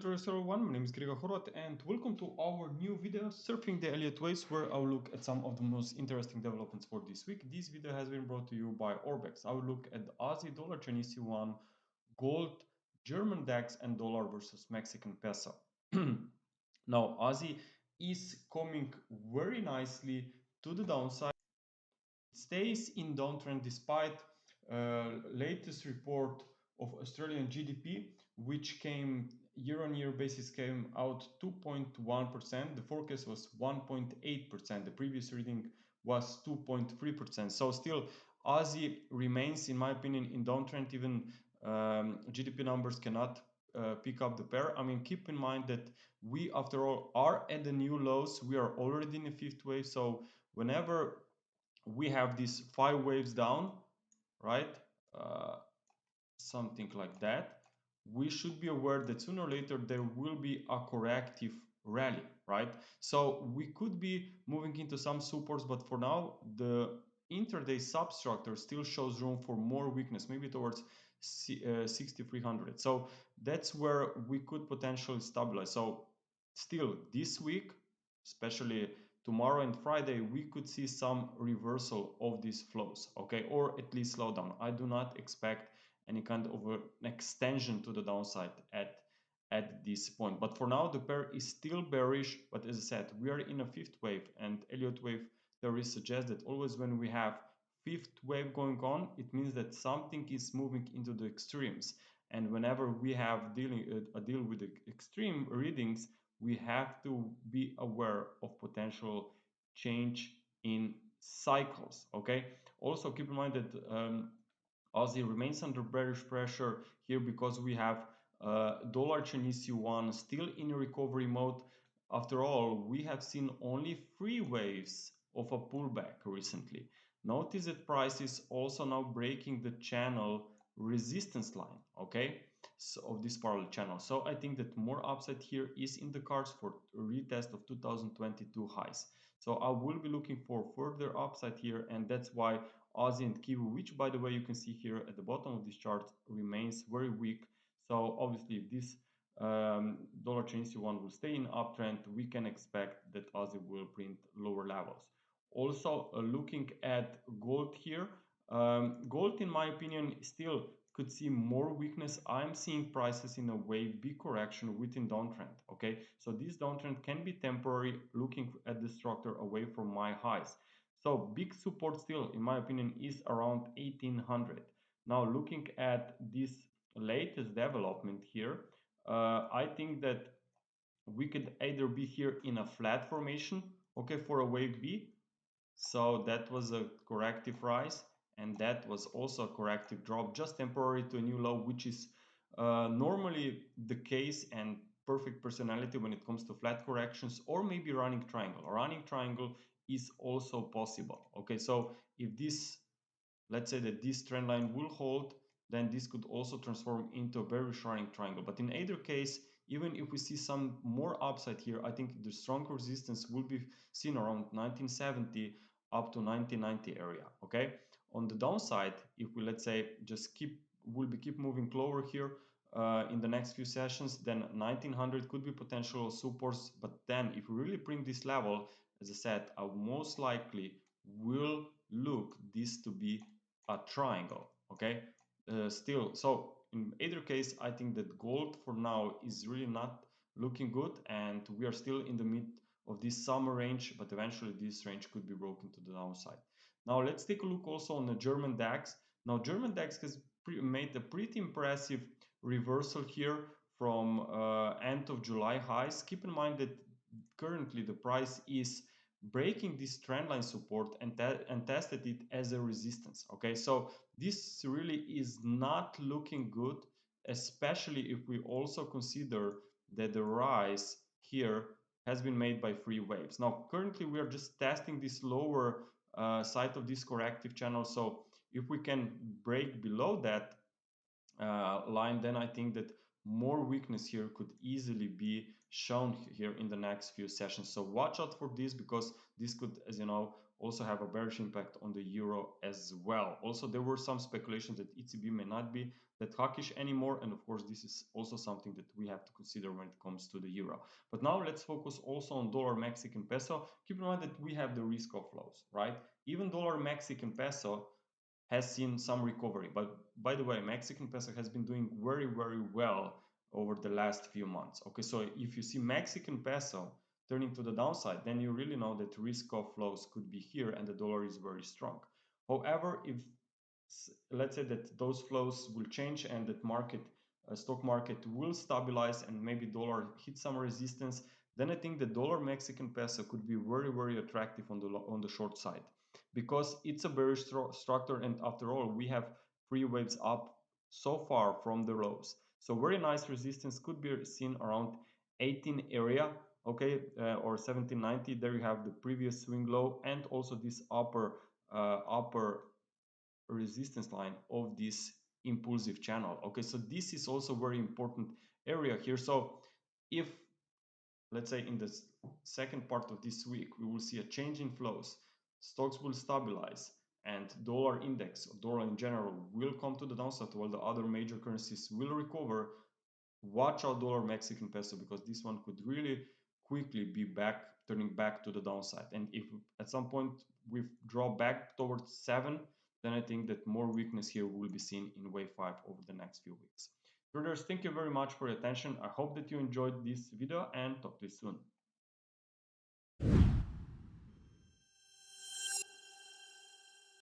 Hello everyone, my name is Gregor Horvat and welcome to our new video Surfing the Elliott Waves, where I'll look at some of the most interesting developments for this week. This video has been brought to you by Orbex. I will look at the Aussie dollar, Chinese yuan, gold, German DAX and dollar versus Mexican peso. Now Aussie is coming very nicely to the downside. It stays in downtrend despite latest report of Australian GDP, which came year-on-year basis came out 2.1%. The forecast was 1.8%. The previous reading was 2.3%. So still, Aussie remains, in my opinion, in downtrend. Even GDP numbers cannot pick up the pair. I mean, keep in mind that we, after all, are at the new lows. We are already in the fifth wave. So whenever we have these 5 waves down, right? Something like that. We should be aware that sooner or later there will be a corrective rally, right? So we could be moving into some supports, but for now the intraday substructure still shows room for more weakness, maybe towards 6300. So that's where we could potentially stabilize. So still this week, especially tomorrow and Friday, we could see some reversal of these flows, okay, or at least slowdown. I do not expect any kind of an extension to the downside at this point. But for now, the pair is still bearish. But as I said, we are in a fifth wave, and Elliott wave theory suggests that always when we have fifth wave going on, it means that something is moving into the extremes. And whenever we have a deal with the extreme readings, we have to be aware of potential change in cycles. Okay. Also keep in mind that Aussie remains under bearish pressure here because we have dollar Chinese yuan still in recovery mode. After all, we have seen only 3 waves of a pullback recently. Notice that price is also now breaking the channel resistance line, okay, so of this parallel channel. So I think that more upside here is in the cards for retest of 2022 highs. So I will be looking for further upside here, and that's why Aussie and Kiwi, which by the way you can see here at the bottom of this chart, remains very weak. So obviously if this dollar Chinese yuan will stay in uptrend, we can expect that Aussie will print lower levels. Also looking at gold here, gold in my opinion still could see more weakness. I'm seeing prices in a wave B correction within downtrend. Okay, so this downtrend can be temporary, looking at the structure away from my highs. So big support still, in my opinion, is around 1800. Now looking at this latest development here, I think that we could either be here in a flat formation, okay, for a wave B. So that was a corrective rise, and that was also a corrective drop, just temporary to a new low, which is normally the case and perfect personality when it comes to flat corrections, or maybe running triangle. A running triangle is also possible. Okay, so if this, let's say that this trend line will hold, then this could also transform into a bearish running triangle. But in either case, even if we see some more upside here, I think the strong resistance will be seen around 1970 up to 1990 area. Okay, on the downside, if we, let's say, just keep moving lower here in the next few sessions, then 1900 could be potential supports. But then if we really bring this level, as I said, I most likely will look this to be a triangle. Okay, still, so in either case, I think that gold for now is really not looking good, and we are still in the mid of this summer range, but eventually this range could be broken to the downside. Now let's take a look also on the German DAX. Now German DAX has made a pretty impressive reversal here from end of July highs. Keep in mind that currently the price is breaking this trendline support and tested it as a resistance. Okay, so this really is not looking good, especially if we also consider that the rise here has been made by 3 waves. Now currently we are just testing this lower side of this corrective channel. So if we can break below that line, then I think that more weakness here could easily be shown here in the next few sessions. So watch out for this, because this could, as you know, also have a bearish impact on the euro as well. Also, there were some speculations that ECB may not be that hawkish anymore, and of course this is also something that we have to consider when it comes to the euro. But now let's focus also on dollar Mexican peso. Keep in mind that we have the risk of flows, right? Even dollar Mexican peso has seen some recovery, but by the way, Mexican peso has been doing very, very well over the last few months. Okay, so if you see Mexican peso turning to the downside, then you really know that risk of flows could be here and the dollar is very strong. However, if let's say that those flows will change and that stock market will stabilize and maybe dollar hit some resistance, then I think the dollar Mexican peso could be very, very attractive on the short side, because it's a bearish structure, and after all we have 3 waves up so far from the lows. So very nice resistance could be seen around 18 area, okay, or 1790. There you have the previous swing low and also this upper resistance line of this impulsive channel. Okay, so this is also very important area here. So if, let's say, in the second part of this week we will see a change in flows, stocks will stabilize, and dollar index or dollar in general will come to the downside while the other major currencies will recover, watch out dollar Mexican peso, because this one could really quickly be turning back to the downside. And if at some point we draw back towards 7, then I think that more weakness here will be seen in wave 5 over the next few weeks. Traders, thank you very much for your attention. I hope that you enjoyed this video and talk to you soon.